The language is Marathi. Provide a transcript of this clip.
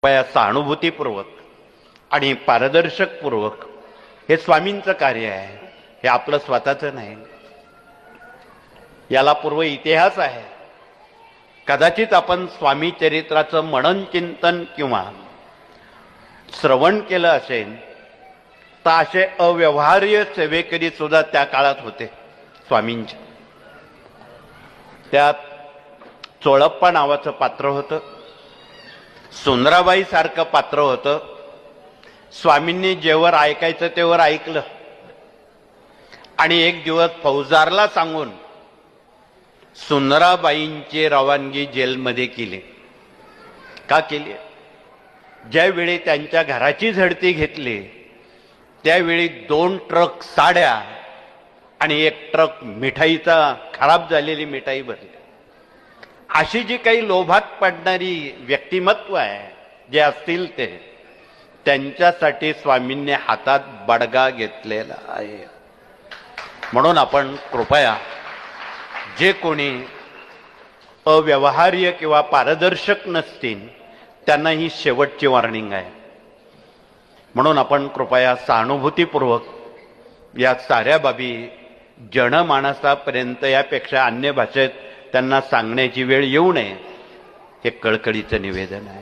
कृपया सहानुभूतीपूर्वक आणि पारदर्शकपूर्वक हे स्वामींचं कार्य आहे, हे आपलं स्वतःचं नाही. याला पूर्व इतिहास आहे. कदाचित आपण स्वामी चरित्राचं मनन चिंतन किंवा श्रवण केलं असेल तर असे अव्यवहार्य सेवेकरी सुद्धा त्या काळात होते स्वामींचे. त्यात चोळप्पा नावाचं पात्र होतं, सुंदराबाई सारखं पात्र होतं. स्वामींनी जेवर ऐकायचं तेवर ऐकलं आणि एक दिवस फौजदारला सांगून सुंदराबाईंची रवानगी जेलमध्ये केली. का केली? ज्यावेळी त्यांच्या घराची झडती घेतली त्यावेळी 2 ट्रक साड्या आणि 1 ट्रक मिठाईचा खराब झालेली मिठाई भरली. अशी जी काही लोभात पडणारी व्यक्तिमत्व आहे जे असतील ते, त्यांच्यासाठी स्वामींनी हातात बडगा घेतलेला आहे. म्हणून आपण कृपया जे कोणी अव्यवहार्य किंवा पारदर्शक नसतील त्यांना ही शेवटची वॉर्निंग आहे. म्हणून आपण कृपया सहानुभूतीपूर्वक या साऱ्या बाबी जनमानसापर्यंत यापेक्षा अन्य भाषेत त्यांना सांगण्याची वेळ येऊ नये, हे कळकळीचं निवेदन आहे.